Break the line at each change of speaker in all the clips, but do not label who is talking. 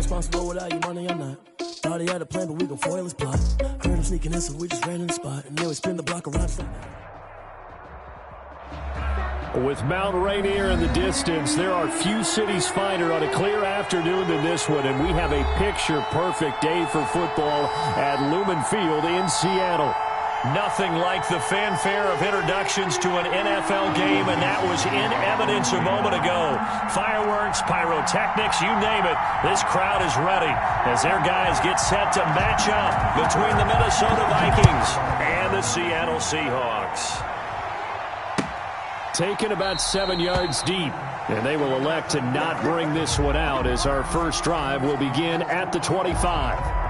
responsible without your money or not. Thought he had a plan, but we gon' foil his plot. Heard him sneaking in, so we just ran in the spot. And then we spin the block around.
With Mount Rainier in the distance, there are few cities finer on a clear afternoon than this one, and we have a picture-perfect day for football at Lumen Field in Seattle. Nothing like the fanfare of introductions to an NFL game, and that was in evidence a moment ago. Fireworks, pyrotechnics, you name it. This crowd is ready as their guys get set to match up between the Minnesota Vikings and the Seattle Seahawks. Taken about 7 yards deep, and they will elect to not bring this one out as our first drive will begin at the 25.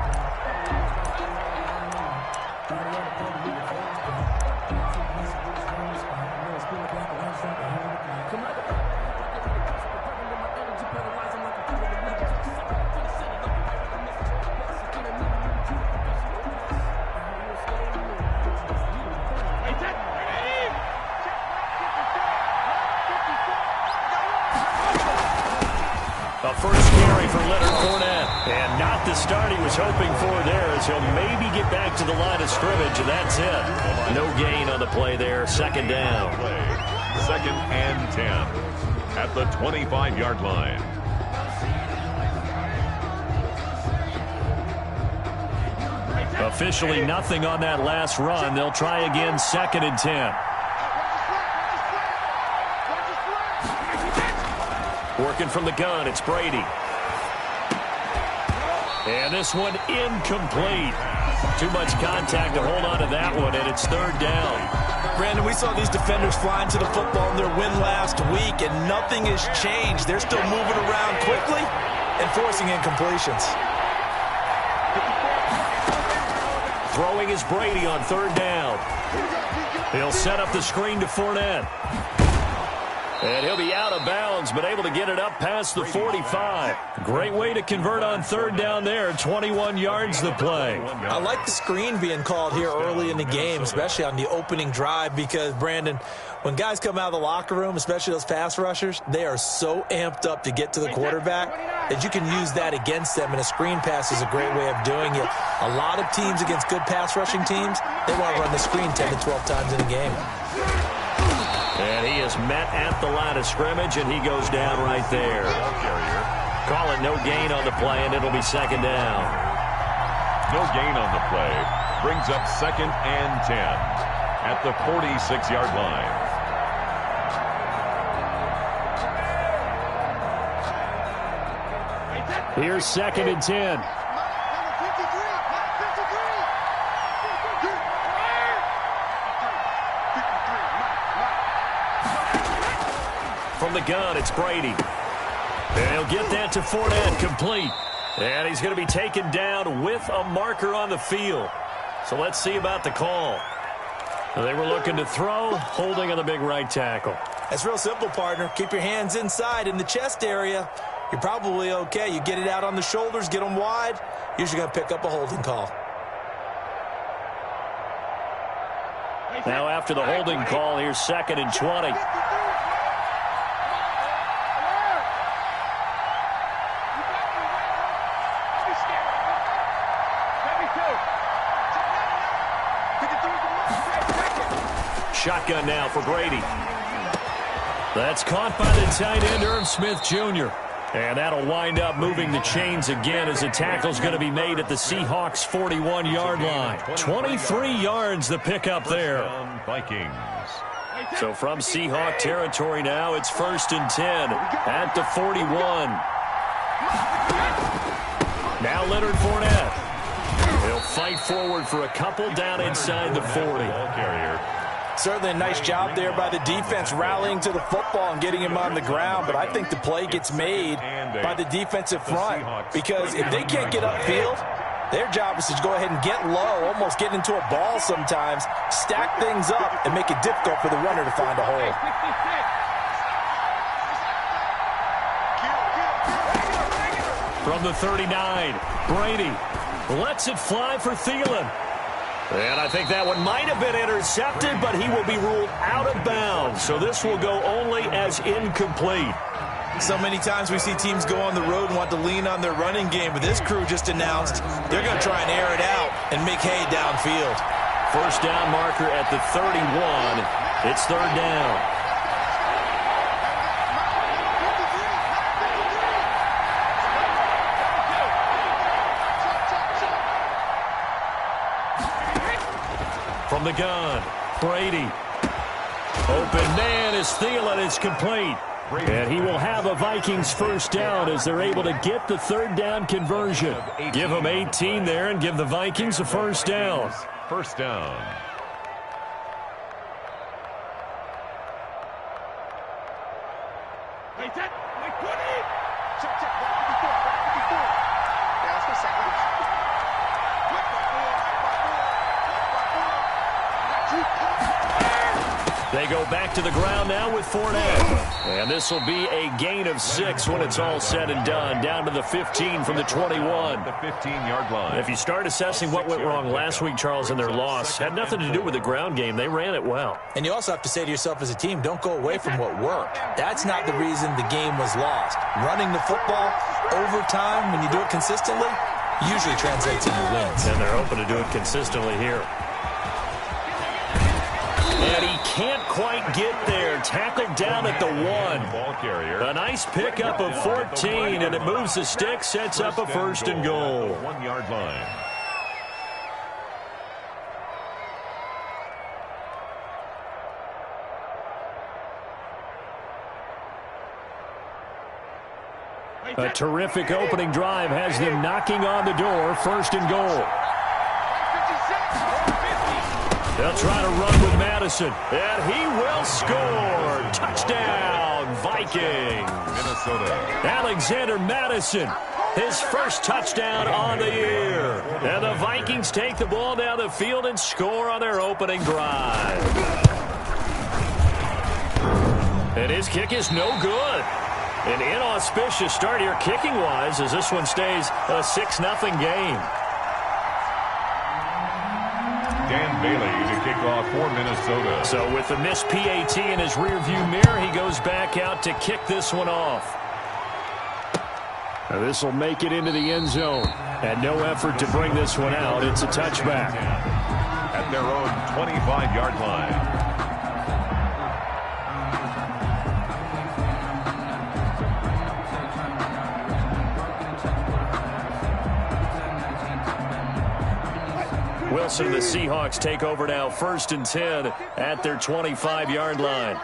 Hoping for there as he'll maybe get back to the line of scrimmage, and that's it. No gain on the play there. Second down.
Second and 10 at the 25-yard line.
Officially nothing on that last run. They'll try again, second and 10. Working from the gun, it's Brady. And this one incomplete. Too much contact to hold on to that one, and it's third down.
Brandon, we saw these defenders flying to the football in their win last week, and nothing has changed. They're still moving around quickly and forcing incompletions.
Throwing is Brady on third down. He'll set up the screen to Fournette. And he'll be out of bounds, but able to get it up past the 45. Great way to convert on third down there. 21 yards the play.
I like the screen being called here early in the game, especially on the opening drive, because, Brandon, when guys come out of the locker room, especially those pass rushers, they are so amped up to get to the quarterback that you can use that against them, and a screen pass is a great way of doing it. A lot of teams against good pass rushing teams, they want to run the screen 10 to 12 times in a game.
And he is met at the line of scrimmage, and he goes down right there. Call it no gain on the play, and it'll be second down.
No gain on the play. Brings up second and 10 at the 46-yard line.
Here's second and 10. From the gun, it's Brady. And he'll get that to Fournette, complete. And he's going to be taken down with a marker on the field. So let's see about the call. They were looking to throw, holding on the big right tackle.
That's real simple, partner. Keep your hands inside in the chest area. You're probably okay. You get it out on the shoulders, get them wide. Usually going to pick up a holding call.
Now after the holding call, here's second and 20. Shotgun now for Brady. That's caught by the tight end, Irv Smith Jr. And that'll wind up moving the chains again as the tackle's going to be made at the Seahawks' 41-yard line. 23 yards the pickup there.
Vikings.
So from Seahawk territory now, it's first and 10 at the 41. Now Leonard Fournette. He'll fight forward for a couple down inside the 40.
Certainly a nice job there by the defense rallying to the football and getting him on the ground, but I think the play gets made by the defensive front, because if they can't get upfield, their job is to go ahead and get low, almost get into a ball sometimes, stack things up, and make it difficult for the runner to find a hole.
From the 39, Brady lets it fly for Thielen. And I think that one might have been intercepted, but he will be ruled out of bounds. So this will go only as incomplete.
So many times we see teams go on the road and want to lean on their running game, but this crew just announced they're going to try and air it out and make hay downfield.
First down marker at the 31. It's third down. From the gun, Brady. Open man is Thielen. It's complete. And he will have a Vikings first down as they're able to get the third down conversion. Give them 18 there and give the Vikings a first down.
First down.
They go back to the ground now with Fournette. And this will be a gain of 6 when it's all said and done. Down to the 15 from the 21.
The 15-yard line.
If you start assessing what went wrong last week, Charles, in their loss, had nothing to do with the ground game. They ran it well.
And you also have to say to yourself as a team, don't go away from what worked. That's not the reason the game was lost. Running the football over time, when you do it consistently, usually translates into wins.
And they're hoping to do it consistently here. And he can't quite get there. Tackled down at the 1.
Ball carrier.
A nice pickup of 14, and it moves the stick, sets up a first and goal.
1 yard line.
A terrific opening drive has them knocking on the door. First and goal. They'll try to run with Madison, and he will score. Touchdown, Vikings.
Minnesota.
Alexander Madison, his first touchdown on the year. And the Vikings take the ball down the field and score on their opening drive. And his kick is no good. An inauspicious start here kicking-wise as this one stays a 6-0 game.
Dan Bailey to kick off for Minnesota.
So with the missed PAT in his rearview mirror, he goes back out to kick this one off. Now this will make it into the end zone. And no effort to bring this one out. It's a touchback.
At their own 25-yard line.
Wilson, the Seahawks take over now, 1st and 10 at their 25-yard line.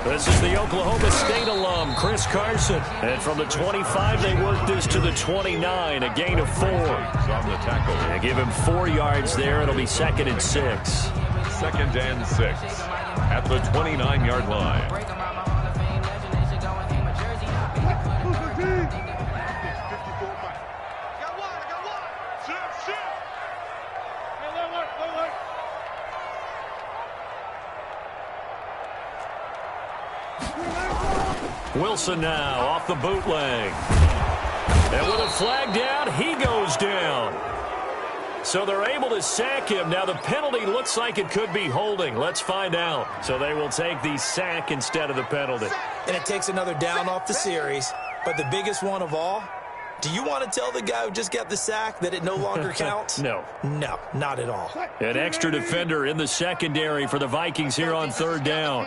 This is the Oklahoma State alum, Chris Carson. And from the 25, they work this to the 29, a gain of 4.
On the tackle.
They give him 4 yards there. It'll be 2nd and 6.
2nd and 6 at the 29-yard line.
Wilson now off the bootleg. And with a flag down, he goes down. So they're able to sack him. Now the penalty looks like it could be holding. Let's find out. So they will take the sack instead of the penalty.
And it takes another down off the series. But the biggest one of all, do you want to tell the guy who just got the sack that it no longer counts?
No.
No, not at all.
An extra defender in the secondary for the Vikings here on 3rd down.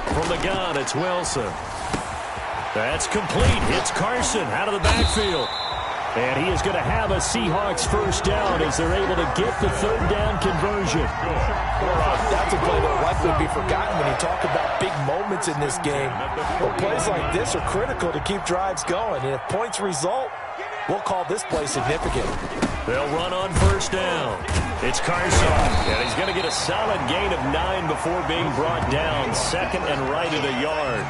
From the gun, it's Wilson. That's complete. It's Carson out of the backfield. And he is going to have a Seahawks first down as they're able to get the 3rd down conversion.
That's a play that will likely be forgotten when you talk about big moments in this game. But plays like this are critical to keep drives going. And if points result, we'll call this play significant.
They'll run on 1st down. It's Carson. And he's going to get a solid gain of 9 before being brought down. 2nd and right at a yard.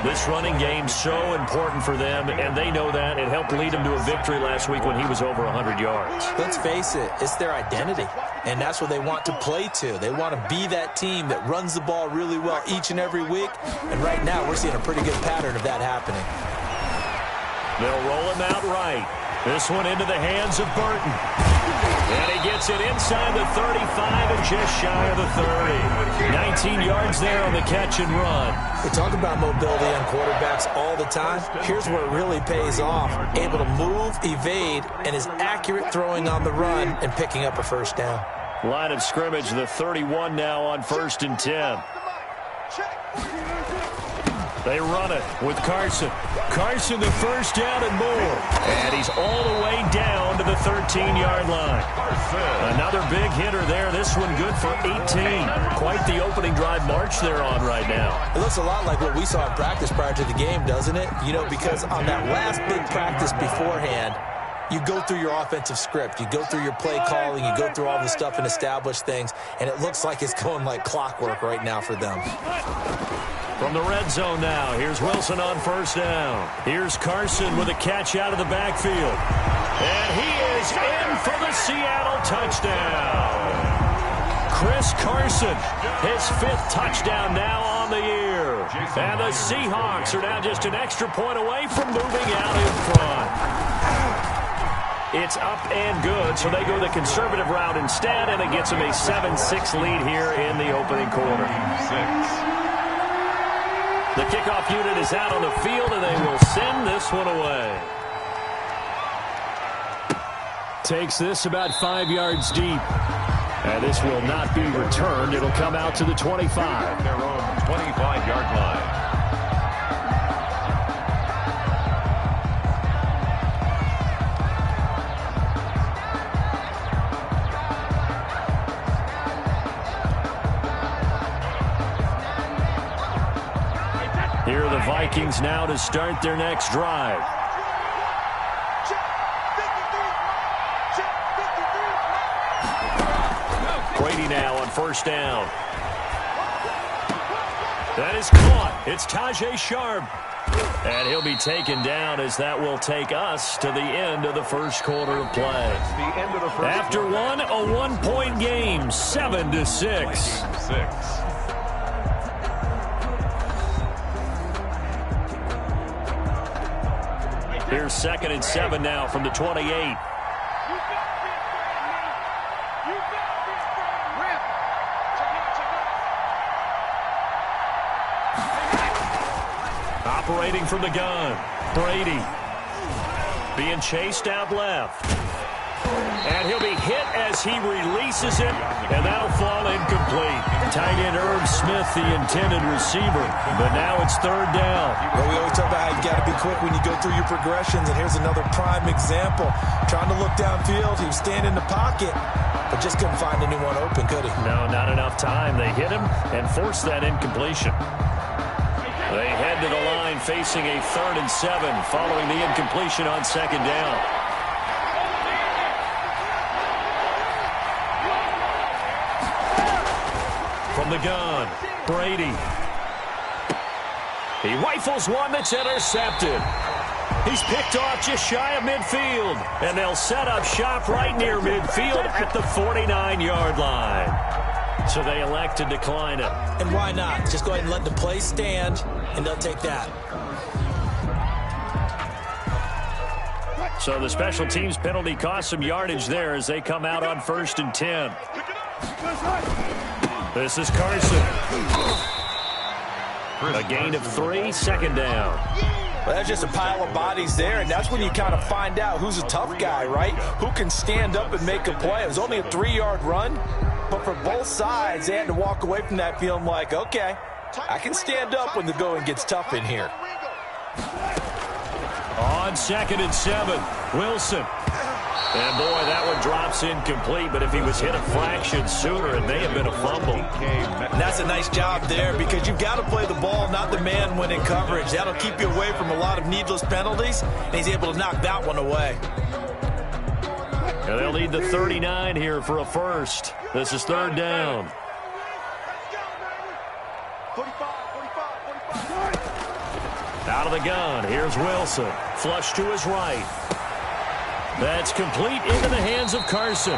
This running game so important for them, and they know that. It helped lead them to a victory last week when he was over 100 yards.
Let's face it, it's their identity, and that's what they want to play to. They want to be that team that runs the ball really well each and every week, and right now we're seeing a pretty good pattern of that happening.
They'll roll him out right. This one into the hands of Burton. And he gets it inside the 35 and just shy of the 30. 19 yards there on the catch and run.
We talk about mobility on quarterbacks all the time. Here's where it really pays off. Able to move, evade, and is accurate throwing on the run and picking up a first down.
Line of scrimmage, the 31 now on 1st and 10. They run it with Carson. Carson, the first down and more. And he's all the way down to the 13-yard line. Another big hitter there. This one good for 18. Quite the opening drive march they're on right now.
It looks a lot like what we saw in practice prior to the game, doesn't it? You know, because on that last big practice beforehand, you go through your offensive script. You go through your play calling. You go through all the stuff and establish things. And it looks like it's going like clockwork right now for them.
From the red zone now, here's Wilson on first down. Here's Carson with a catch out of the backfield. And he is in for the Seattle touchdown. Chris Carson, his 5th touchdown now on the year. And the Seahawks are now just an extra point away from moving out in front. It's up and good, so they go the conservative route instead, and it gets them a 7-6 lead here in the opening quarter.
6.
The kickoff unit is out on the field, and they will send this one away. Takes this about 5 yards deep. And this will not be returned. It'll come out to the 25.
Their own 25-yard line.
Here are the Vikings now to start their next drive. Brady now on first down. That is caught. It's Tajay Sharp. And he'll be taken down as that will take us to the end of the first quarter of play. After one, a one-point game, 7-6.
6.
Here's 2nd and 7 now from the 28. Operating from the gun, Brady. Being chased out left. And he'll be hit as he releases it, and that'll fall incomplete. Tight end Irv Smith, the intended receiver, but now it's 3rd down.
Well, we always talk about how you got to be quick when you go through your progressions, and here's another prime example. Trying to look downfield, he was standing in the pocket, but just couldn't find anyone open, could he?
No, not enough time. They hit him and forced that incompletion. They head to the line facing a 3rd and 7 following the incompletion on 2nd down. From the gun, Brady. He rifles one that's intercepted. He's picked off just shy of midfield. And they'll set up shop right near midfield at the 49-yard line. So they elect to decline it.
And why not? Just go ahead and let the play stand, and they'll take that.
So the special teams penalty cost some yardage there as they come out on 1st and 10. This is Carson. A gain of 3, 2nd down.
Well, that's just a pile of bodies there, and that's when you kind of find out who's a tough guy, right? Who can stand up and make a play. It was only a 3-yard run, but for both sides, they had to walk away from that feeling like, okay, I can stand up when the going gets tough in here.
On 2nd and 7, Wilson. And, boy, that one drops incomplete, but if he was hit a fraction sooner, it may have been a fumble.
And that's a nice job there because you've got to play the ball, not the man when in coverage. That'll keep you away from a lot of needless penalties, and he's able to knock that one away.
And they'll need the 39 here for a first. This is 3rd down. Out of the gun, here's Wilson. Flush to his right. That's complete into the hands of Carson.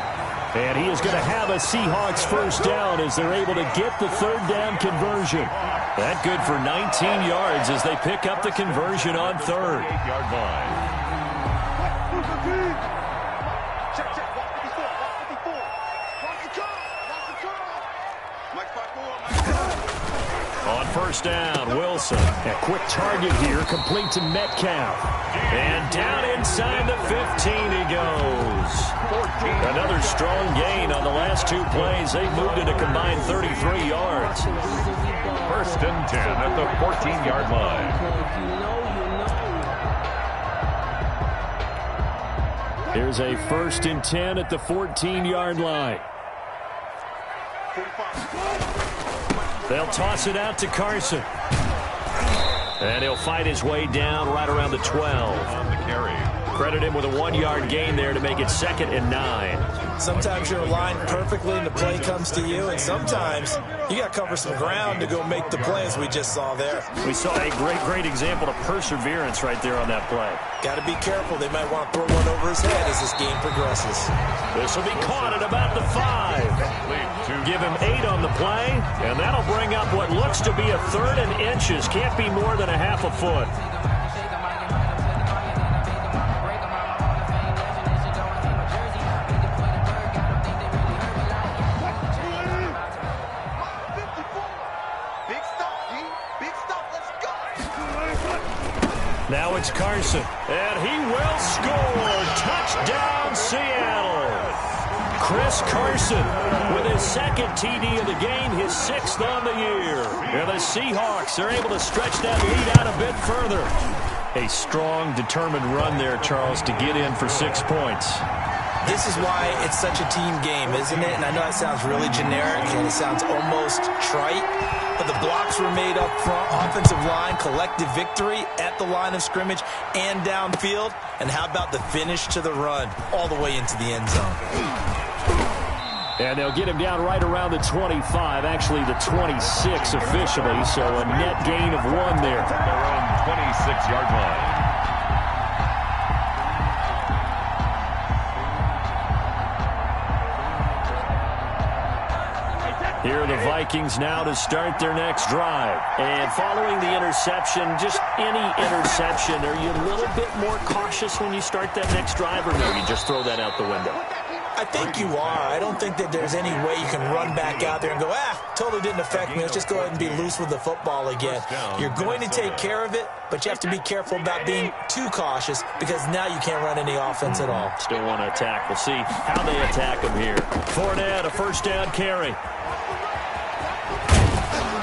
And he is going to have a Seahawks first down as they're able to get the 3rd down conversion. That good for 19 yards as they pick up the conversion on 3rd.
8-yard line.
first down. Wilson. A quick target here, complete to Metcalf. And down inside the 15 he goes. Another strong gain on the last 2 plays. They moved it a combined 33 yards.
First and 10 at the 14-yard line.
Here's a first and 10 at the 14-yard line. They'll toss it out to Carson. And he'll fight his way down right around the 12.
On the carry.
Credit him with a 1-yard gain there to make it 2nd and 9.
Sometimes you're aligned perfectly and the play comes to you, and sometimes you got to cover some ground to go make the play, as we just saw there.
We saw a great example of perseverance right there on that play.
Got to be careful. They might want to throw one over his head as this game progresses.
This will be caught at about the 5. Give him 8 on the play, and that'll bring up what looks to be a 3rd and inches. Can't be more than a half a foot. Now it's Carson, and he will score. Touchdown, Seattle. Chris Carson with his 2nd TD of the game, his 6th on the year. And the Seahawks are able to stretch that lead out a bit further. A strong, determined run there, Charles, to get in for 6 points.
This is why it's such a team game, isn't it? And I know that sounds really generic and it sounds almost trite, but the blocks were made up front, offensive line, collective victory at the line of scrimmage and downfield. And how about the finish to the run all the way into the end zone?
And they'll get him down right around the 25, actually the 26 officially, so a net gain of 1 there.
Their own 26-yard line.
Here are the Vikings now to start their next drive. And following the interception, just any interception, are you a little bit more cautious when you start that next drive, or no, you just throw that out the window?
I think you are. I don't think that there's any way you can run back out there and go, totally didn't affect me. Let's just go ahead and be loose with the football again. You're going to take care of it, but you have to be careful about being too cautious because now you can't run any offense at all.
Still want to attack. We'll see how they attack him here. Fournette, a first down carry.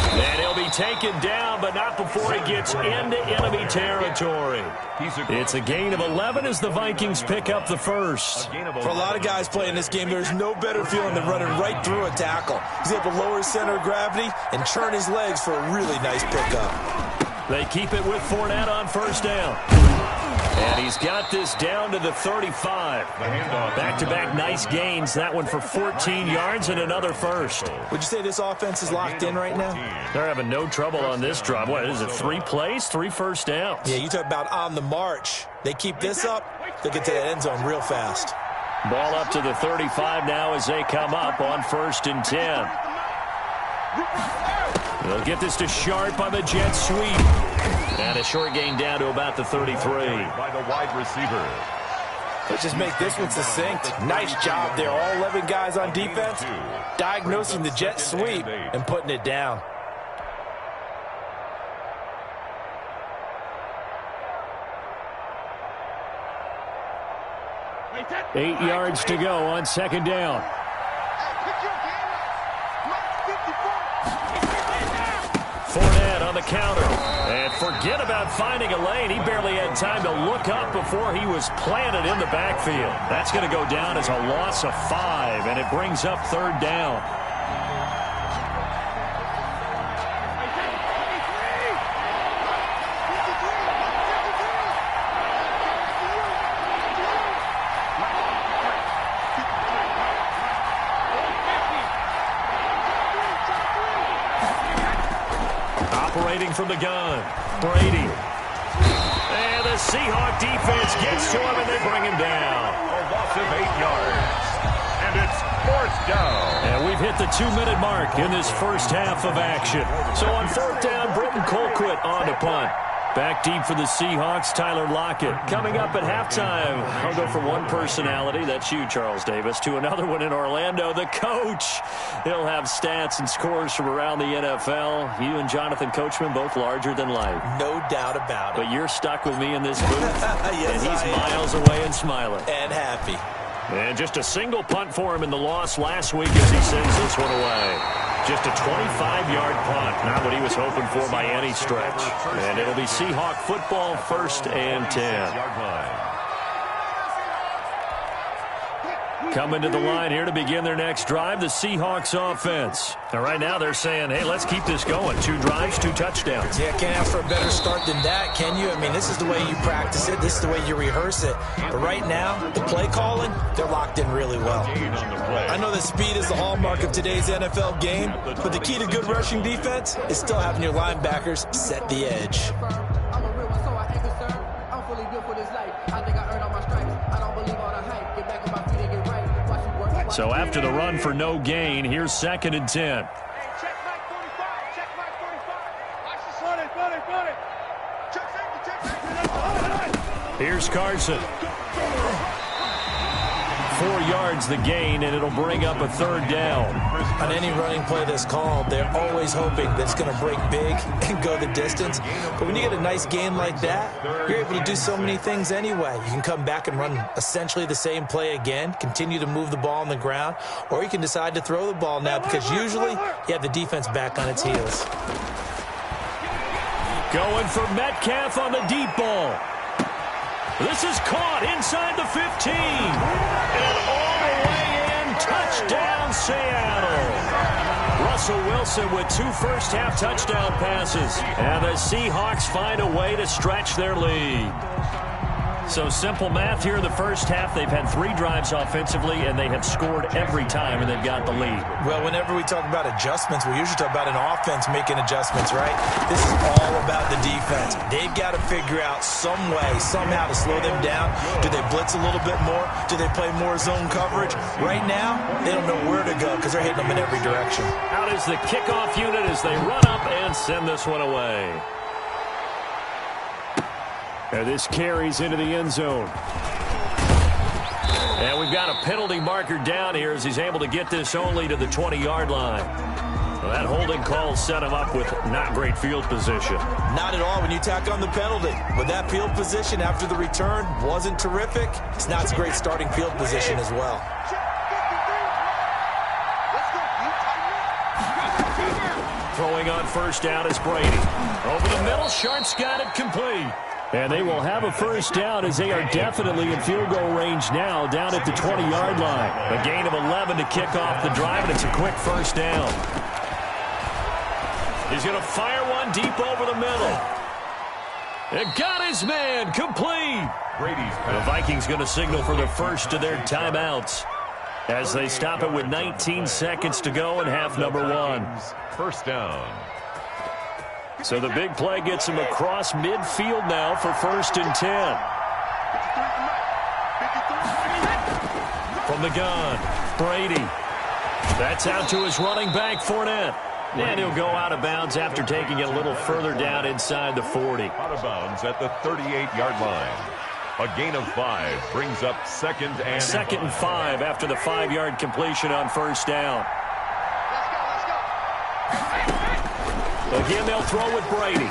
And he'll be taken down, but not before he gets into enemy territory. It's a gain of 11 as the Vikings pick up the first.
For a lot of guys playing this game, there's no better feeling than running right through a tackle. He's able to lower his center of gravity and churn his legs for a really nice pickup.
They keep it with Fournette on first down. And he's got this down to the 35. Back-to-back nice gains. That one for 14 yards and another first.
Would you say this offense is locked in right now?
They're having no trouble on this drive. What is it, 3 plays, 3 first downs?
Yeah, you talk about on the march. They keep this up, they'll get to that end zone real fast.
Ball up to the 35 now as they come up on 1st and 10. They'll get this to Sharp on the jet sweep. And a short gain down to about the 33.
By the wide receiver.
Let's just make this one succinct. Nice job there. All 11 guys on defense diagnosing the jet sweep and putting it down.
Eight yards to go on 2nd down. Fournette on the counter. And forget about finding a lane. He barely had time to look up before he was planted in the backfield. That's going to go down as a loss of 5, and it brings up 3rd down. Operating from the gun, Brady. And the Seahawk defense gets to him, and they bring him down.
A loss of 8 yards. And it's 4th down.
And we've hit the 2-minute mark in this first half of action. So on 4th down, Britton Colquitt on to punt. Back deep for the Seahawks, Tyler Lockett. Coming up at halftime, I'll go from one personality, that's you, Charles Davis, to another one in Orlando, the coach. He'll have stats and scores from around the NFL. You and Jonathan Coachman, both larger than life.
No doubt about it.
But you're stuck with me in this booth,
yes,
and he's miles away and smiling.
And happy.
And just a single punt for him in the loss last week as he sends this one away. Just a 25-yard punt, not what he was hoping for by any stretch. And it'll be Seahawk football, 1st and 10. Coming to the line here to begin their next drive, the Seahawks offense. And right now they're saying, hey, let's keep this going. 2 drives, 2 touchdowns.
Yeah, can't ask for a better start than that, can you? I mean, this is the way you practice it. This is the way you rehearse it. But right now, the play calling, they're locked in really well. I know that speed is the hallmark of today's NFL game, but the key to good rushing defense is still having your linebackers set the edge.
I'm a real one, so I ain't concerned. I'm fully built for this life. I think I earned all my stripes. I don't believe all the hype. Get back on my feet and get right. Watch me work.
So after the run for no gain, here's 2nd and 10.
Hey, check Mike 45. Check Mike 45. Watch this on it. Check safety.
Here's Carson. 4 yards the gain, and it'll bring up a 3rd down.
On any running play that's called, they're always hoping that it's going to break big and go the distance. But when you get a nice gain like that, you're able to do so many things anyway. You can come back and run essentially the same play again, continue to move the ball on the ground, or you can decide to throw the ball now because usually you have the defense back on its heels.
Going for Metcalf on the deep ball. This is caught inside the 15. And all the way in, touchdown Seattle. Russell Wilson with 2 first-half touchdown passes. And the Seahawks find a way to stretch their lead. So simple math here in the first half. They've had 3 drives offensively, and they have scored every time, and they've got the lead.
Well, whenever we talk about adjustments, we usually talk about an offense making adjustments, right? This is all about the defense. They've got to figure out some way, somehow to slow them down. Do they blitz a little bit more? Do they play more zone coverage? Right now, they don't know where to go because they're hitting them in every direction.
Out is the kickoff unit as they run up and send this one away. And this carries into the end zone. And we've got a penalty marker down here as he's able to get this only to the 20-yard line. Well, that holding call set him up with not great field position.
Not at all when you tack on the penalty. But that field position after the return wasn't terrific. It's not a great starting field position as well.
Throwing on 1st down is Brady. Over the middle, Sharp's got it complete. And they will have a 1st down as they are definitely in field goal range now down at the 20-yard line. A gain of 11 to kick off the drive, and it's a quick 1st down. He's going to fire one deep over the middle. And got his man complete. The Vikings going to signal for the first of their timeouts as they stop it with 19 seconds to go in half number 1.
1st down.
So the big play gets him across midfield now for 1st and 10. From the gun, Brady. That's out to his running back, Fournette. And he'll go out of bounds after taking it a little further down inside the 40.
Out of bounds at the 38-yard line. A gain of 5 brings up 2nd and
2nd and 5 after the 5-yard completion on 1st down. Again, they'll throw with Brady.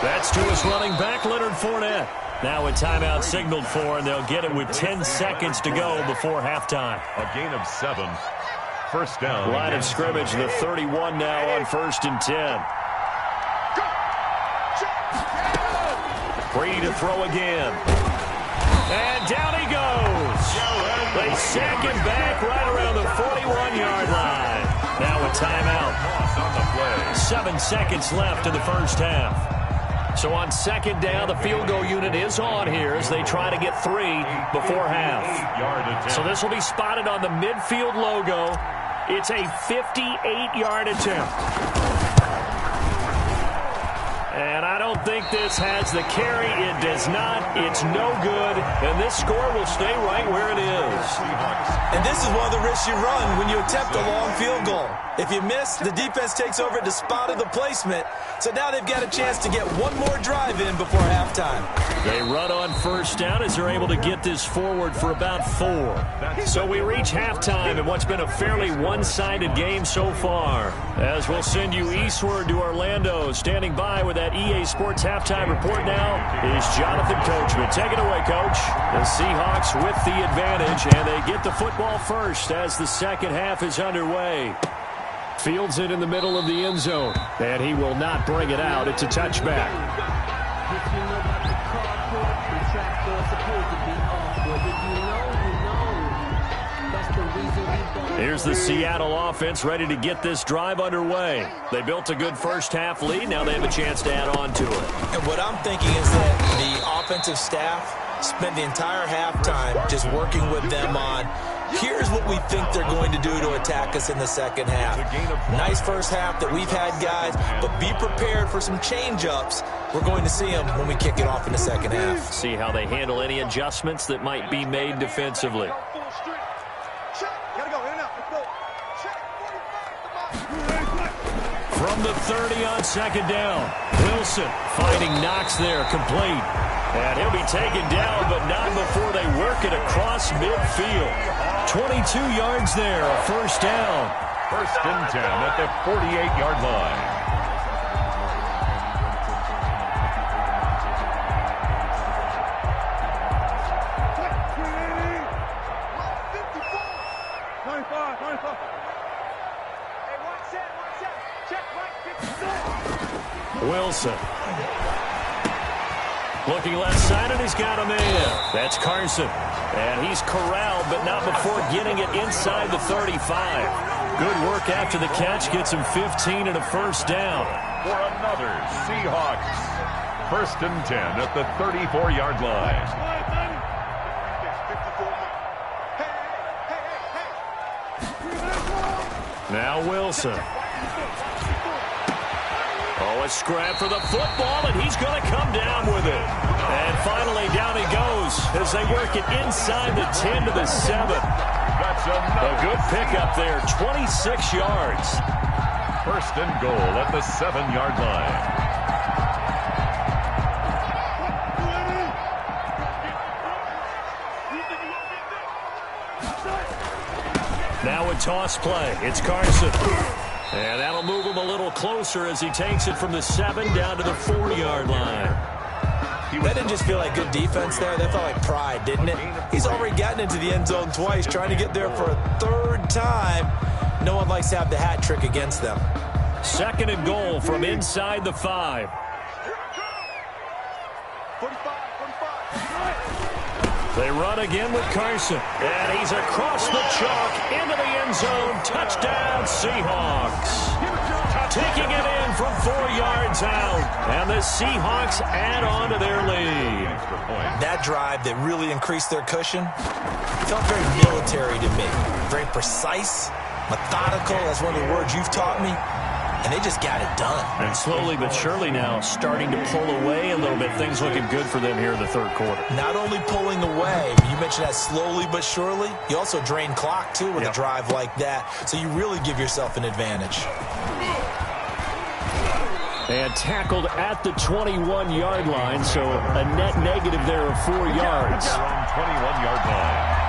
That's to his running back, Leonard Fournette. Now a timeout signaled for, and they'll get it with 10 seconds to go before halftime.
A gain of 7. 1st down.
Line of scrimmage, the 31 now on 1st and 10. Brady to throw again. And down he goes. They sack him back right around the 41-yard line. Now a timeout. 7 seconds left in the first half. So on 2nd down, the field goal unit is on here as they try to get 3 before half. So this will be spotted on the midfield logo. It's a 58-yard attempt. And I don't think this has the carry. It does not. It's no good. And this score will stay right where it is.
And this is one of the risks you run when you attempt a long field goal. If you miss, the defense takes over at the spot of the placement. So now they've got a chance to get one more drive in before halftime.
They run on first down as they're able to get this forward for about 4. So we reach halftime in what's been a fairly one-sided game so far. As we'll send you eastward to Orlando. Standing by with that EA Sports halftime report now is Jonathan Coachman. Take it away, Coach. The Seahawks with the advantage, and they get the football first as the second half is underway. Fields it in the middle of the end zone, and he will not bring it out. It's a touchback. Here's the Seattle offense ready to get this drive underway. They built a good first-half lead. Now they have a chance to add on to it.
And what I'm thinking is that the offensive staff spent the entire halftime just working with them on, here's what we think they're going to do to attack us in the second half. Nice first half that we've had, guys, but be prepared for some change-ups. We're going to see them when we kick it off in the second half.
See how they handle any adjustments that might be made defensively. From the 30 on second down, Wilson finding Knox there, complete. And he'll be taken down, but not before they work it across midfield. 22 yards there, a first down.
First and 10 at the 48-yard line.
Wilson. Looking left side, and he's got a man. That's Carson. And he's corralled, but not before getting it inside the 35. Good work after the catch. Gets him 15 and a first down.
For another Seahawks. First and 10 at the 34-yard line.
Now Wilson. Oh, a scrap for the football, and he's going to come down with it. And finally, down he goes as they work it inside the 10 to the 7.
That's a
good pickup there, 26 yards.
First and goal at the 7-yard line.
Now a toss play. It's Carson. And that'll move him a little closer as he takes it from the 7 down to the 4-yard line.
That didn't just feel like good defense there. That felt like pride, didn't it? He's already gotten into the end zone twice, trying to get there for a third time. No one likes to have the hat trick against them.
Second and goal from inside the 5. They run again with Carson. And he's across the chalk into the end zone. Touchdown, Seahawks. Taking it in from 4 yards out. And the Seahawks add on to their lead.
That drive that really increased their cushion felt very military to me. Very precise, methodical. That's one of the words you've taught me. And they just got it done.
And slowly but surely now starting to pull away a little bit. Things looking good for them here in the third quarter.
Not only pulling away, you mentioned that slowly but surely. You also drain clock, too, with a drive like that. So you really give yourself an advantage.
And tackled at the 21-yard line. So a net negative there of 4 yards.
21-yard line.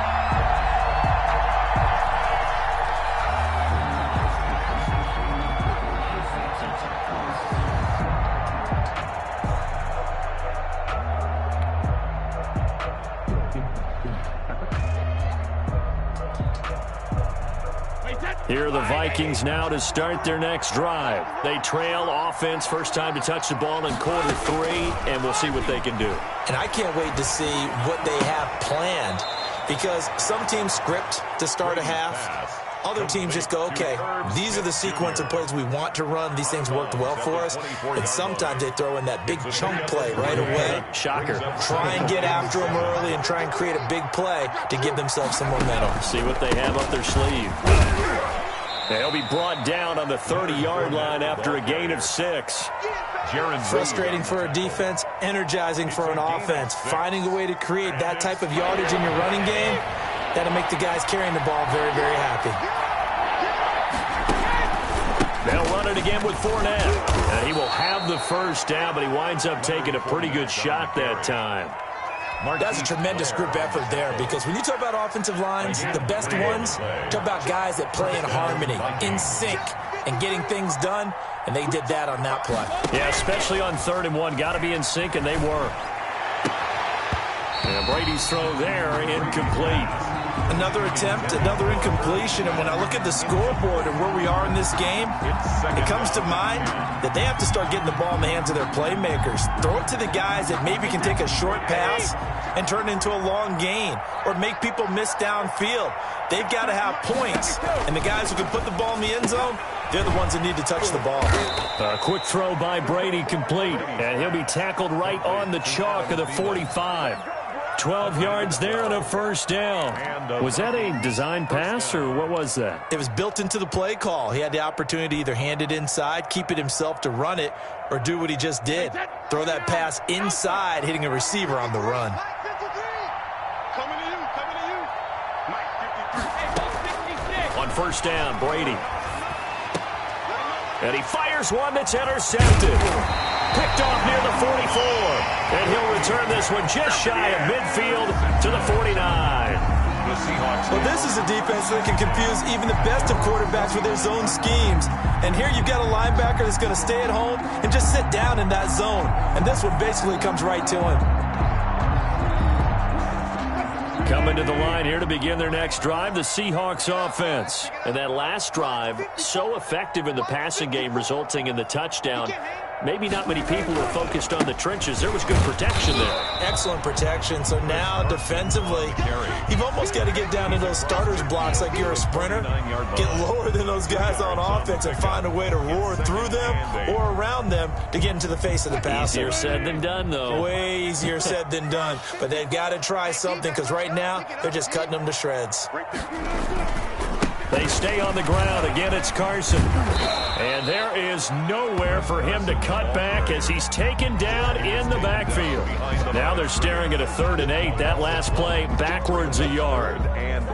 Here are the Vikings now to start their next drive. They trail offense, first time to touch the ball in quarter 3, and we'll see what they can do.
And I can't wait to see what they have planned, because some teams script to start a half. Other teams just go, okay, these are the sequence of plays we want to run. These things worked well for us. And sometimes they throw in that big chunk play right away.
Shocker.
Try and get after them early and try and create a big play to give themselves some momentum.
See what they have up their sleeve. And he'll be brought down on the 30-yard line after a gain of 6.
Frustrating for a defense, energizing for an offense. Finding a way to create that type of yardage in your running game, that'll make the guys carrying the ball very, very happy.
They'll run it again with Fournette. And he will have the first down, but he winds up taking a pretty good shot that time.
That's a tremendous group effort there, because when you talk about offensive lines, the best ones, talk about guys that play in harmony, in sync, and getting things done, and they did that on that play.
Yeah, especially on 3rd and 1. Got to be in sync, and they were. And Brady's throw there, incomplete.
Another attempt, another incompletion, and when I look at the scoreboard and where we are in this game, it comes to mind that they have to start getting the ball in the hands of their playmakers. Throw it to the guys that maybe can take a short pass and turn it into a long gain or make people miss downfield. They've got to have points, and the guys who can put the ball in the end zone, they're the ones that need to touch the ball.
A quick throw by Brady, complete, and he'll be tackled right on the chalk of the 45. 12 yards there and a first down. Was that a design pass, or what was that?
It was built into the play call. He had the opportunity to either hand it inside, keep it himself to run it, or do what he just did. Throw that pass inside, hitting a receiver on the run.
Coming to you. Mike 53.
On first down, Brady. And he fires one that's intercepted. Picked off near the 44. And he'll return this one just shy of midfield to the 49.
Well, this is a defense that can confuse even the best of quarterbacks with their zone schemes. And here you've got a linebacker that's going to stay at home and just sit down in that zone. And this one basically comes right to him.
Coming to the line here to begin their next drive, the Seahawks offense. And that last drive, so effective in the passing game, resulting in the touchdown. Maybe not many people were focused on the trenches. There was good protection there.
Excellent protection. So now defensively, you've almost got to get down to those starters blocks like you're a sprinter. Get lower than those guys on offense and find a way to roar through them or around them to get into the face of the passer.
Easier said than done, though.
Way easier said than done. But they've got to try something, because right now they're just cutting them to shreds.
They stay on the ground. Again, it's Carson. And there is nowhere for him to cut back as he's taken down in the backfield. Now they're staring at a 3rd and 8. That last play backwards a yard.
3rd and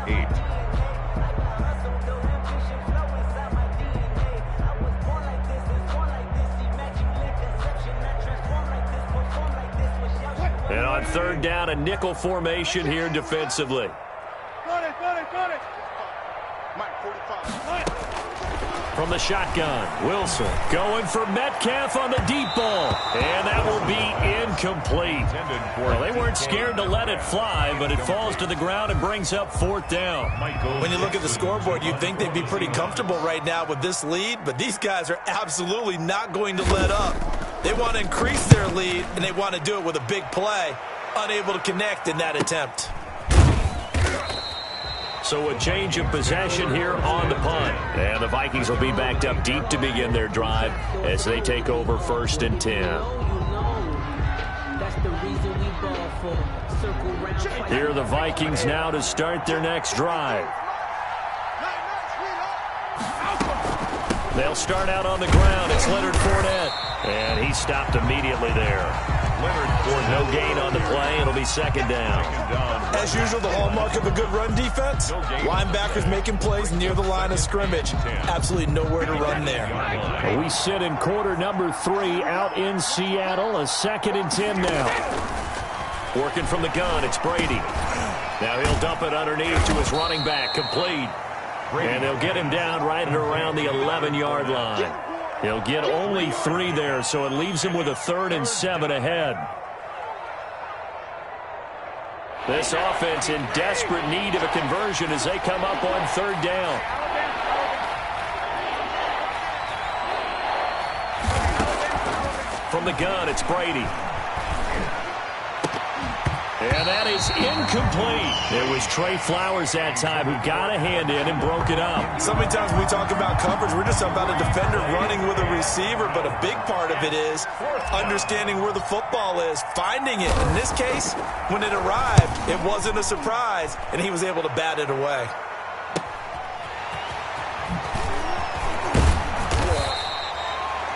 8.
And on 3rd down, a nickel formation here defensively.
Got it. Mike 45.
From the shotgun, Wilson going for Metcalf on the deep ball. And that will be incomplete. Well, they weren't scared to let it fly, but it falls to the ground and brings up 4th down.
When you look at the scoreboard, you'd think they'd be pretty comfortable right now with this lead, but these guys are absolutely not going to let up. They want to increase their lead, and they want to do it with a big play. Unable to connect in that attempt.
So a change of possession here on the punt. And the Vikings will be backed up deep to begin their drive as they take over 1st and 10. Here are the Vikings now to start their next drive. They'll start out on the ground. It's Leonard Fournette. And he stopped immediately there. Leonard for no gain on the play. It'll be 2nd down.
As usual, the hallmark of a good run defense, linebackers making plays near the line of scrimmage. Absolutely nowhere to run there.
We sit in quarter number 3 out in Seattle. A 2nd and 10 now. Working from the gun, it's Brady. Now he'll dump it underneath to his running back, complete. And they'll get him down right at around the 11-yard line. He'll get only 3 there, so it leaves him with a 3rd and 7 ahead. This offense in desperate need of a conversion as they come up on 3rd down. From the gun, it's Brady. And that is incomplete. It was Trey Flowers that time who got a hand in and broke it up.
So many times when we talk about coverage, we're just about a defender running with a receiver, but a big part of it is understanding where the football is, finding it. In this case, when it arrived, it wasn't a surprise, and he was able to bat it away.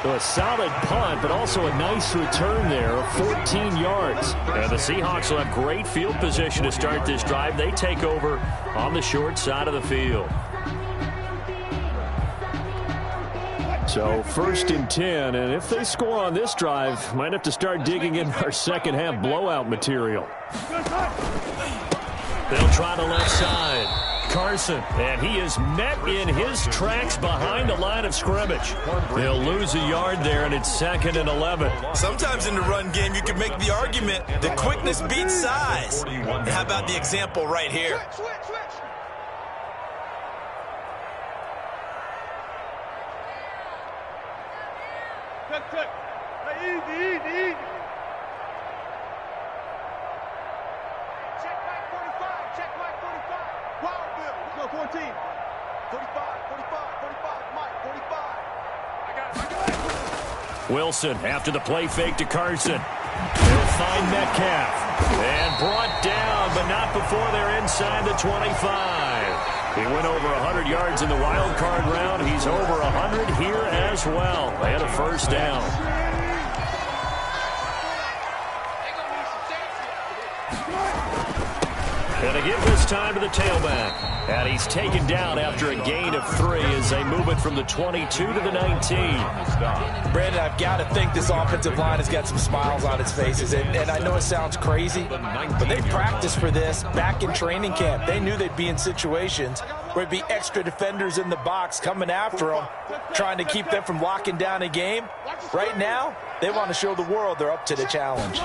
So a solid punt, but also a nice return there of 14 yards. And the Seahawks will have great field position to start this drive. They take over on the short side of the field. So 1st and 10, and if they score on this drive, might have to start digging in our second half blowout material. They'll try the left side. Carson, and he is met in his tracks behind the line of scrimmage. They'll lose a yard there, and it's 2nd and 11.
Sometimes in the run game, you can make the argument that quickness beats size. And how about the example right here?
Switch. Cut. Hey, easy. Check back 45. Power build. Let's go 14. 45. Mike, 45. I got it.
Wilson after the play fake to Carson. They'll find Metcalf. And brought down, but not before they're inside the 25. He went over 100 yards in the wild card round. He's over 100 here as well. They had a first down. And to give this time to the tailback. And he's taken down after a gain of 3 as they move it from the 22 to the 19.
Brandon, I've got to think this offensive line has got some smiles on its faces. And I know it sounds crazy, but they practiced for this back in training camp. They knew they'd be in situations where it'd be extra defenders in the box coming after them, trying to keep them from locking down a game. Right now, they want to show the world they're up to the challenge.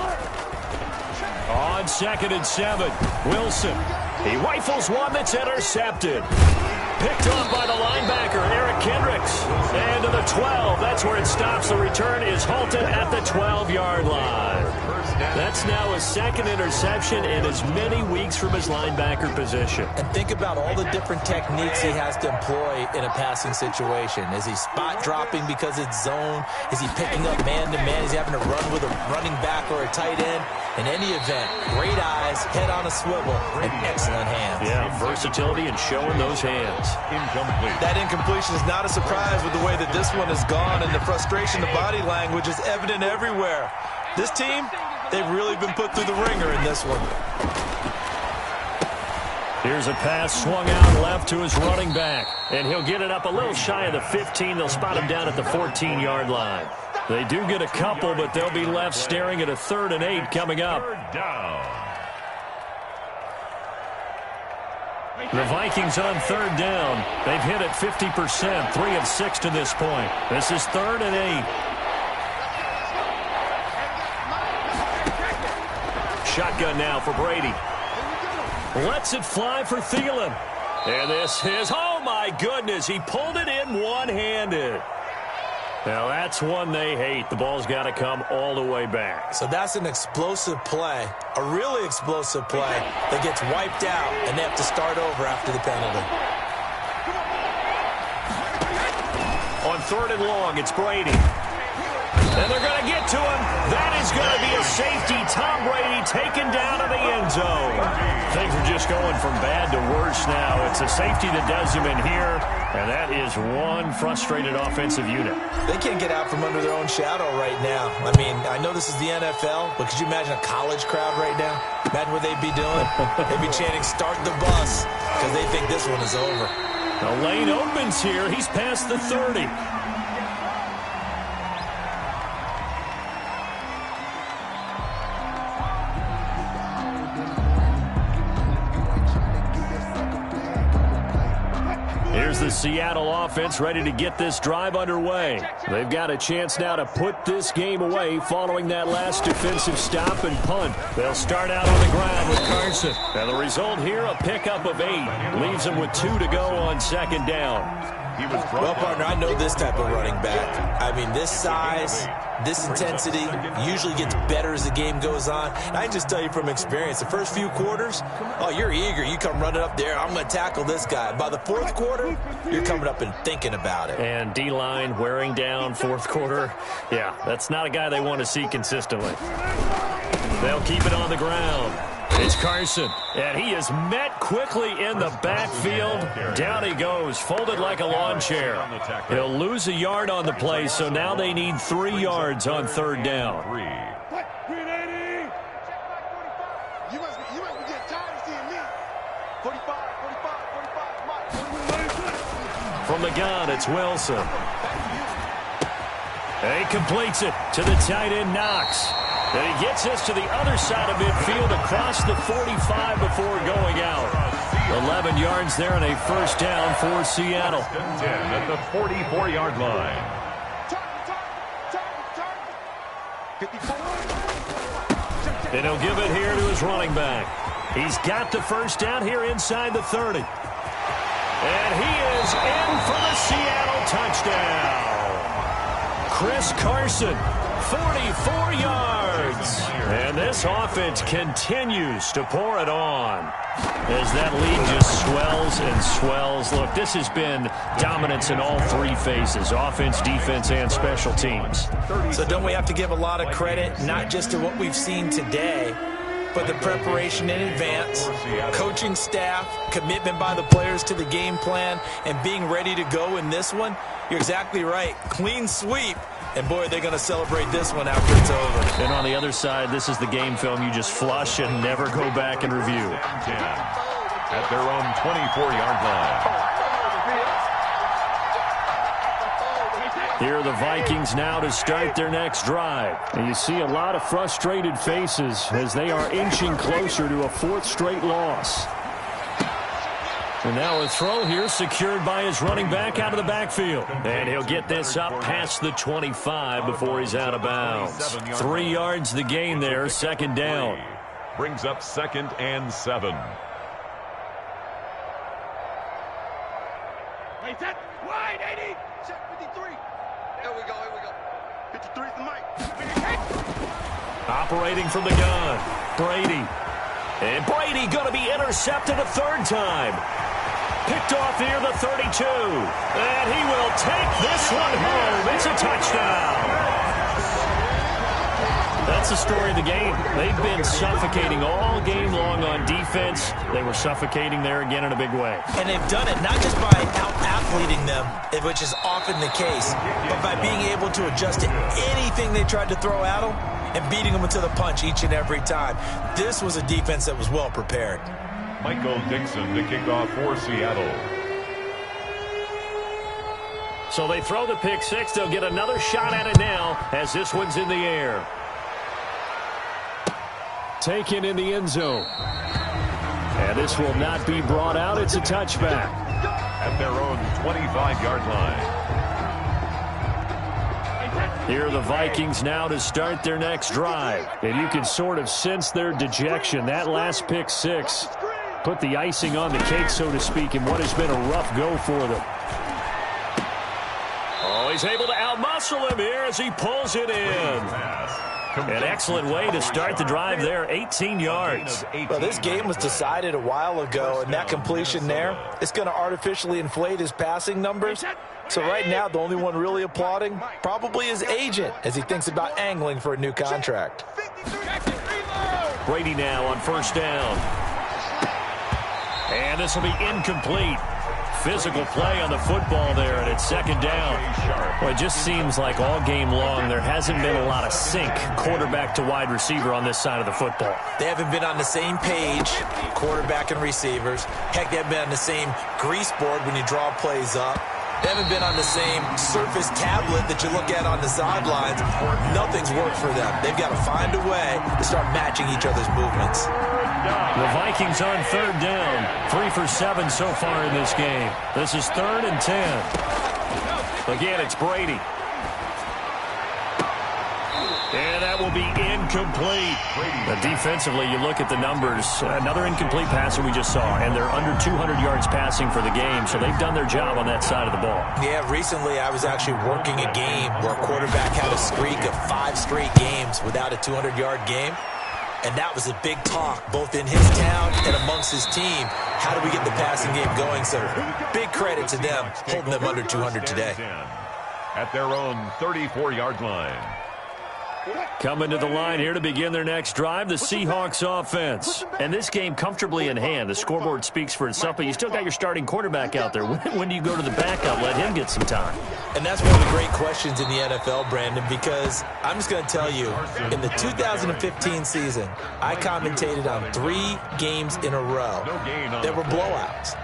On 2nd and 7, Wilson. He rifles one that's intercepted. Picked off by the linebacker, Eric Kendricks. And to the 12, that's where it stops. The return is halted at the 12-yard line. That's now his 2nd interception in as many weeks from his linebacker position.
And think about all the different techniques he has to employ in a passing situation. Is he spot dropping because it's zone? Is he picking up man-to-man? Is he having to run with a running back or a tight end? In any event, great eyes, head on a swivel, and excellent hands.
Yeah, versatility and showing those hands.
Incomplete.
That incompletion is not a surprise with the way that this one has gone, and the frustration, the body language is evident everywhere. This team, they've really been put through the ringer in this one.
Here's a pass swung out left to his running back, and he'll get it up a little shy of the 15. They'll spot him down at the 14-yard line. They do get a couple, but they'll be left staring at a 3rd and 8 coming up.
Third down.
The Vikings on 3rd down. They've hit it 50%, 3 of 6 to this point. This is 3rd and 8. Shotgun now for Brady. Lets it fly for Thielen. And this is, oh my goodness, he pulled it in one-handed. Now that's one they hate. The ball's got to come all the way back.
So that's an explosive play, a really explosive play that gets wiped out, and they have to start over after the penalty.
On 3rd and long, it's Brady. And they're going to get to him. That is going to be a safety. Tom Brady taken down to the end zone. Things are just going from bad to worse now. It's a safety that does him in here, and that is one frustrated offensive unit.
They can't get out from under their own shadow right now. I mean, I know this is the NFL, but could you imagine a college crowd right now? Imagine what they'd be doing. They'd be chanting, "Start the bus," because they think this one is over.
The lane opens here. He's past the 30. Here's the Seattle offense ready to get this drive underway. They've got a chance now to put this game away following that last defensive stop and punt. They'll start out on the ground with Carson. And the result here, a pickup of 8. Leaves them with 2 to go on 2nd down.
Well, partner, I know this type of running back. I mean, this size, this intensity usually gets better as the game goes on. And I can just tell you from experience, the first few quarters, oh, you're eager. You come running up there, I'm going to tackle this guy. By the 4th quarter, you're coming up and thinking about it.
And D-line wearing down 4th quarter. Yeah, that's not a guy they want to see consistently. They'll keep it on the ground. It's Carson, and he is met quickly in the backfield. Down he goes, folded like a lawn chair. He'll lose a yard on the play, so now they need 3 yards on third down.
You must be getting tired of seeing me. 45.
From the gun, it's Wilson. And he completes it to the tight end, Knox. And he gets us to the other side of midfield across the 45 before going out. 11 yards there and a first down for Seattle.
10 at the 44-yard line.
54.
And he'll give it here to his running back. He's got the first down here inside the 30. And he is in for the Seattle touchdown. Chris Carson, 44 yards. And this offense continues to pour it on as that lead just swells and swells. Look, this has been dominance in all 3 phases, offense, defense, and special teams.
So don't we have to give a lot of credit, not just to what we've seen today, but the preparation in advance, coaching staff, commitment by the players to the game plan, and being ready to go in this one? You're exactly right. Clean sweep. And, boy, they're going to celebrate this one after it's over.
And on the other side, this is the game film you just flush and never go back and review.
10 at their own 24-yard line.
Here are the Vikings now to start their next drive. And you see a lot of frustrated faces as they are inching closer to a 4th straight loss. And now a throw here secured by his running back out of the backfield. And he'll get this up past the 25 before he's out of bounds. 3 yards the gain there, second down.
Brings up 2nd and 7.
Wait, that wide 80. Check 53. Here we go. 53 is the mic.
Operating from the gun, Brady. And Brady going to be intercepted a 3rd time. Picked off near the 32. And he will take this one home. It's a touchdown. That's the story of the game. They've been suffocating all game long on defense. They were suffocating there again in a big way.
And they've done it not just by out-athleting them, which is often the case, but by being able to adjust to anything they tried to throw at them and beating them to the punch each and every time. This was a defense that was well prepared.
Michael Dixon to kick off for Seattle.
So they throw the pick 6. They'll get another shot at it now as this one's in the air. Taken in the end zone. And this will not be brought out. It's a touchback.
At their own 25-yard line.
Here are the Vikings now to start their next drive. And you can sort of sense their dejection. That last pick 6 put the icing on the cake, so to speak, in what has been a rough go for them. Oh, he's able to outmuscle him here as he pulls it in. An excellent way to start the drive there, 18 yards.
Well, this game was decided a while ago, and that completion there is going to artificially inflate his passing numbers. So right now, the only one really applauding probably his agent as he thinks about angling for a new contract.
Brady now on first down. And this will be incomplete. Physical play on the football there, and it's second down. Well, it just seems like all game long there hasn't been a lot of sync quarterback to wide receiver on this side of the football.
They haven't been on the same page, quarterback and receivers. Heck, they haven't been on the same grease board when you draw plays up. They haven't been on the same Surface tablet that you look at on the sidelines. Nothing's worked for them. They've got to find a way to start matching each other's movements.
The Vikings on third down. 3 for 7 so far in this game. This is 3rd and 10. Again, it's Brady. And that will be incomplete. But defensively, you look at the numbers. Another incomplete passer we just saw, and they're under 200 yards passing for the game, so they've done their job on that side of the ball.
Yeah, recently I was actually working a game where a quarterback had a streak of 5 straight games without a 200-yard game. And that was a big talk, both in his town and amongst his team. How do we get the passing game going? So big credit to them, holding them under 200 today.
At their own 34-yard line.
Coming to the line here to begin their next drive, the Seahawks offense. And this game comfortably in hand. The scoreboard speaks for itself, but you still got your starting quarterback out there. When do you go to the backup? Let him get some time.
And that's one of the great questions in the NFL, Brandon, because I'm just going to tell you, in the 2015 season, I commentated on 3 games in a row that were blowouts.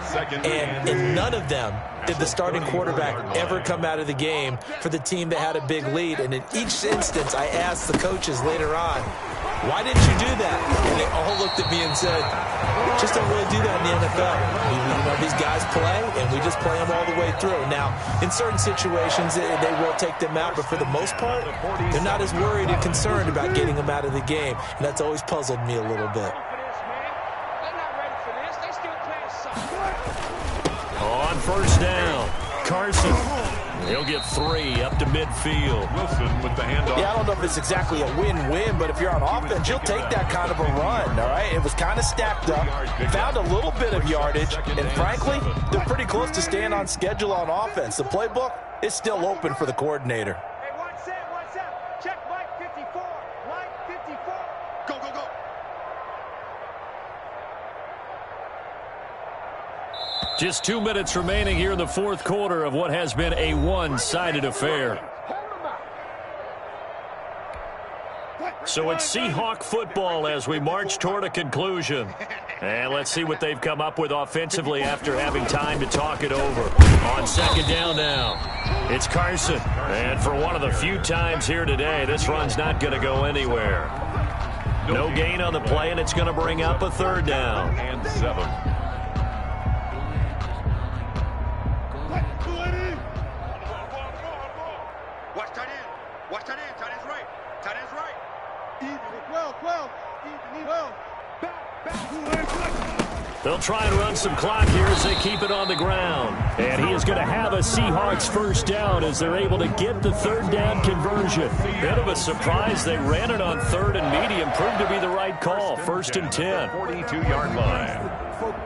And in none of them did the starting quarterback ever come out of the game for the team that had a big lead. And in each instance, I asked the coaches later on, why didn't you do that? And they all looked at me and said, just don't really do that in the NFL. You know, these guys play, and we just play them all the way through. Now, in certain situations, they will take them out, but for the most part, they're not as worried and concerned about getting them out of the game. And that's always puzzled me a little bit.
On first down, Carson. He'll get 3 up to midfield.
Wilson with the handoff.
Yeah, I don't know if it's exactly a win-win, but if you're on offense, you'll take that kind of a run, all right? It was kind of stacked up, found a little bit of yardage, and frankly, they're pretty close to staying on schedule on offense. The playbook is still open for the coordinator.
Hey, 1 set. Check Mike 54. Mike 54. Go, go, go.
Just 2 minutes remaining here in the fourth quarter of what has been a one-sided affair. So it's Seahawk football as we march toward a conclusion. And let's see what they've come up with offensively after having time to talk it over. On second down now, it's Carson. And for one of the few times here today, this run's not going to go anywhere. No gain on the play, and it's going to bring up a third down.
And 7.
Watch tight end. Watch tight end. Tight end's right. Tight end's right. Even. 12. Even. 12. Back.
They'll try and run some clock here as they keep it on the ground. And he is going to have a Seahawks first down as they're able to get the third down conversion. Bit of a surprise. They ran it on third and medium. Proved to be the right call. First and 10.
42-yard line.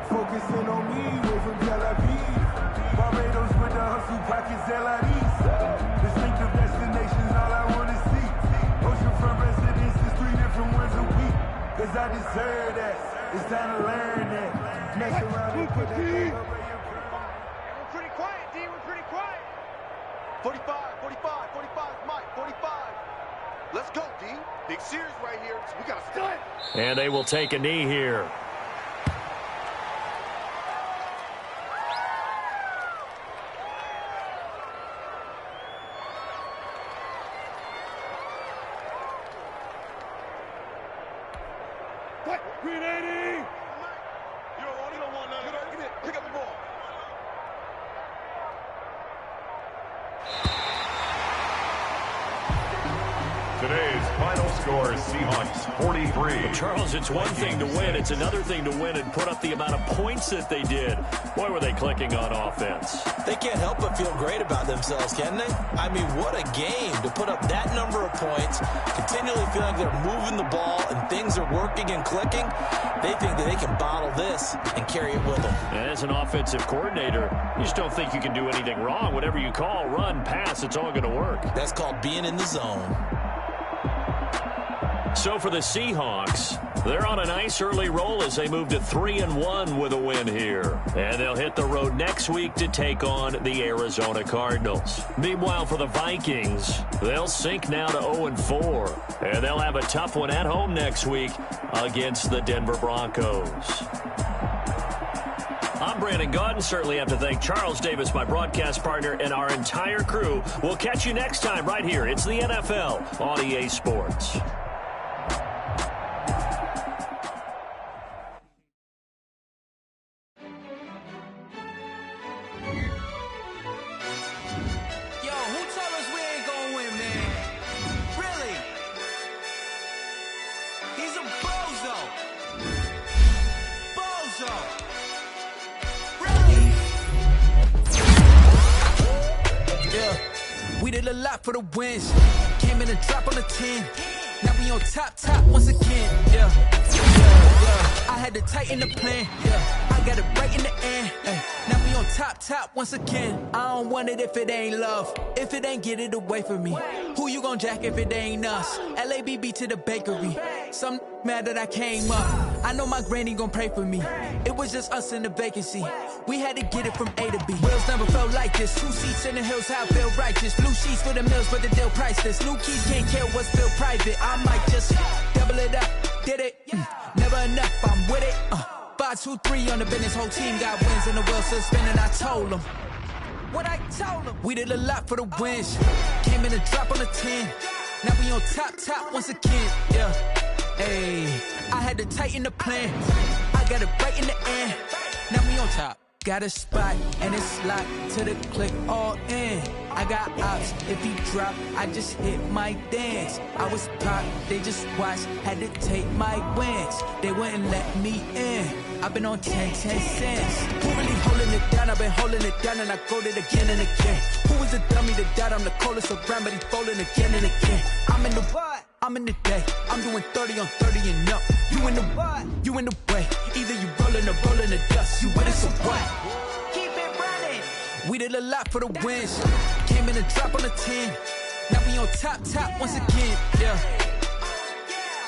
Focusing on me, way from Tel Aviv. Barbados with the hustle pockets, LIDs. Distinctive destinations, all I want to see. Oceanfront residences, 3 different ones a week. Cause I deserve that. It's time to learn that. Mess around and put that thing over your
We're pretty quiet, D. We're pretty quiet. 45, Mike, 45. Let's go, D. Big series right here, so we got to start.
And they will take a knee here.
Green 80! You don't want none. Get it. Pick up the ball.
Today's final score, Seahawks 43.
Charles, it's one thing to win. It's another thing to win and put up the amount of points that they did. Boy, were they clicking on offense.
They can't help but feel great about themselves, can they? I mean, what a game to put up that number of points, continually feeling like they're moving the ball and things are working and clicking. They think that they can bottle this and carry it with them.
And as an offensive coordinator, you just don't think you can do anything wrong. Whatever you call, run, pass, it's all going to work.
That's called being in the zone.
So for the Seahawks, they're on a nice early roll as they move to 3-1 with a win here. And they'll hit the road next week to take on the Arizona Cardinals. Meanwhile, for the Vikings, they'll sink now to 0-4. And they'll have a tough one at home next week against the Denver Broncos. I'm Brandon Gaudin. Certainly have to thank Charles Davis, my broadcast partner, and our entire crew. We'll catch you next time right here. It's the NFL on EA Sports.
For the wins, came in and dropped on the 10. Now we on top once again. Yeah. I had to tighten the plan. I got it right in the end. Now we on on top once again. I don't want it if it ain't love. If it ain't, get it away from me. Who you gon' jack if it ain't us? LABB to the bakery. Some mad that I came up. I know my granny gon' pray for me. It was just us in the vacancy. We had to get it from A to B. Wheels never felt like this. 2 seats in the hills, how I feel righteous. Blue sheets for the mills, but the deal priceless. New keys can't kill what's still private. I might just double it up. Did it? Never enough, I'm with it. 5, 2, 3 on the business. Whole team got wins and the wheels still spinning. I told them what I told them. We did a lot for the wins. Came in a drop on the 10. Now we on top once again. Yeah. Hey, I had to tighten the plan. I got it right in the end. Now we on top. Got a spot and it's locked to the click all in. I got ops, if he drop, I just hit my dance. I was pop, they just watched, had to take my wins. They wouldn't let me in. I've been on 10 cents. Who really holding it down? I've been holding it down and I go it again and again. Who was a dummy that died? I'm the coldest around, but he's falling again and again. I'm in the what? I'm in the day. I'm doing 30 on 30 and up. You in the what? You in the way. Either you rolling or rolling the dust. You with it, so what? Keep it running. We did a lot for the wins. Came in a drop on the 10. Now we on top once again. Yeah.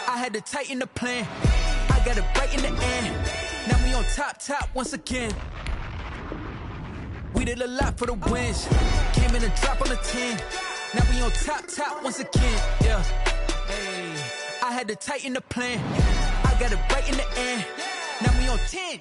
I had to tighten the plan. I got it right in the end. Now we on top once again. We did a lot for the wins. Came in a drop on the 10. Now we on top once again. Yeah. Hey, I had to tighten the plan. I got it right in the end. Now we on 10.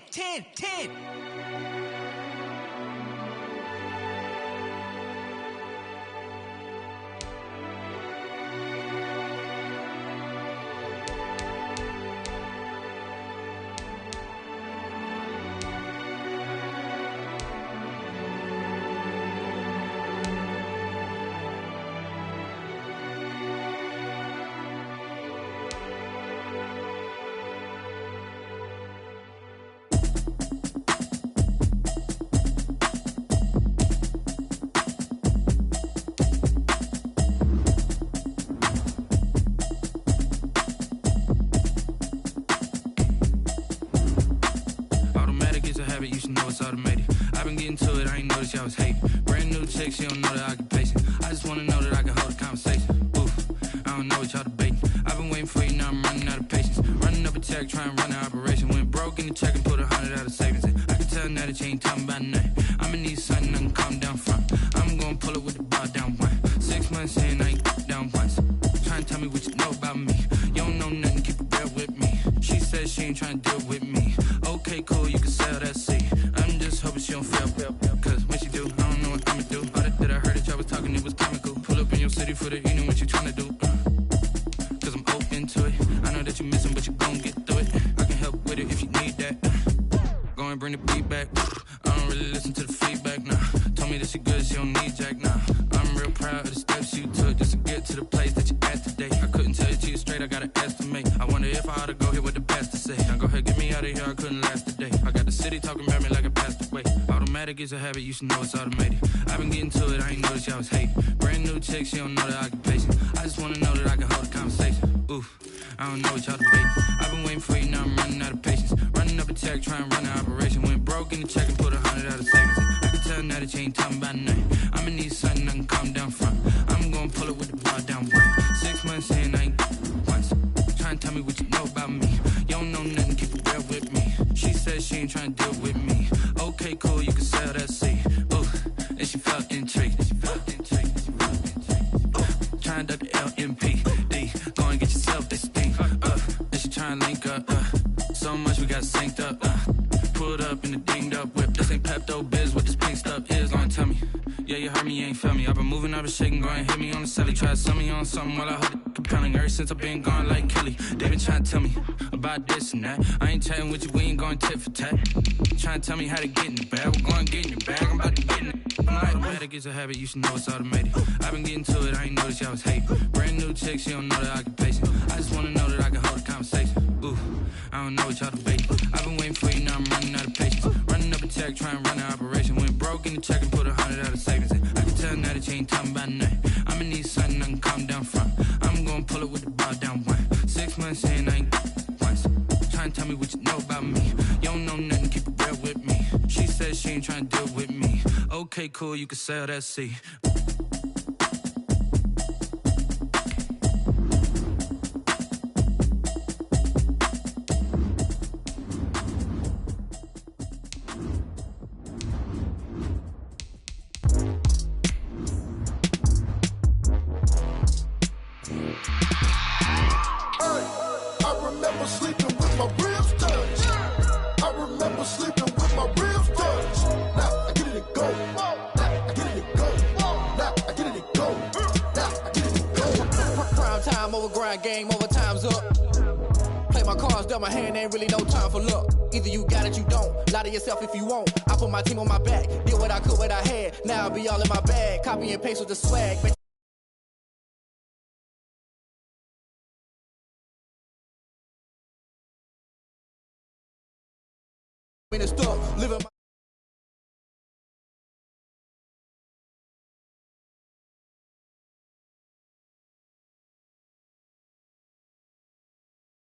You should know it's automated. I've been getting to it, I ain't noticed y'all was hating. Brand new chick, she don't know the occupation. I just wanna know that I can hold a conversation. Oof, I don't know what y'all debating. I've been waiting for you, now I'm running out of patience. Running up a check, trying to run an operation. Went broke in the check and put 100 out of savings in. I can tell now that you ain't talking about nothing. I'ma need something I can calm down from. I'm gonna pull it with the bar down one. 6 months in, I ain't down once. Trying to tell me what you know about me. You don't know nothing, keep it real with me. She said she ain't trying to deal with me. Okay, cool, you can sell that seat. I'm just hoping she don't fail. Cause when she do, I don't know what I'ma do. All that I heard that y'all was talking, it was comical. Pull up in your city for the evening, what you tryna do? Cause I'm open to it. I know that you missing, but you gon' get through it. I can help with it if you need that. Go and bring the beat back. I don't really listen to the feedback, nah. Told me that she good, she don't need jack, nah. I'm real proud of the steps you took just to get to the place that you at today. I couldn't tell you to you straight, I gotta estimate. I wonder if I ought to go here with the best to say. Now go ahead, get me out of here, I couldn't last today. I got the city talking about me like I passed away. Automatic is a habit, you should know it's automated. I've been getting to it, I ain't noticed y'all was hating. Brand new chick, she don't know the occupation. I just wanna know that I can hold a conversation. Oof, I don't know what y'all debating. I've been waiting for you, now I'm running out of patience. Running up a check, trying to run an operation. Went broke in the check and put 100 out of savings in. I can tell now that you ain't talking about nothing. I'ma need something I can calm down from. I'm gonna pull it with the bar down one. 6 months in, I ain't once. Trying to tell me what you know about me. You don't know nothing, keep it real with me. She said she ain't trying to deal with me. Okay, cool, you can sell that seat. Ooh, and she felt intrigued. Trying to duck the LMP. Go and get yourself this thing. And she trying to link up. So much we got synced up. Pulled up in the dinged up whip. This ain't Pepto Biz, what this pink stuff is. Don't tell me. Yeah, you heard me, you ain't felt me. I've been moving, I've been shaking, go and hit me on the celly. Try to sell me on something while I hold it compelling. Ever since I've been gone like Kelly, they been trying to tell me about this and that. I ain't chatting with you, we ain't going tit for tat. Trying to tell me how to get in the bag. We're going to get in your bag, I'm about to get in it. Automatic is a habit, you should know it's automated. I've been getting to it, I ain't noticed y'all was hating. Brand new chick, she don't know the occupation. I just wanna know that I can hold a conversation. Ooh, I don't know what y'all debating. I've been waiting for you, now I'm running out of patience. Running up a check, trying to run an operation. Went broke in the check and put 100 out of savings in. I can tell now that you ain't talking about nothing. I'ma need something I can calm down from. I'm gonna pull it with the bar down one. 6 months in, I ain't once. Trying to tell me what you know about me. You don't know nothing, keep it real with me. She said she ain't trying to deal with me. Okay, cool, you can sail that sea.
Game over, time's up. Play my cards, dealt my hand, ain't really no time for luck. Either you got it, you don't. Lie to yourself if you won't. I put my team on my back, did what I could, what I had. Now I'll be all in my bag, copy and paste with the swag. Stuck, living my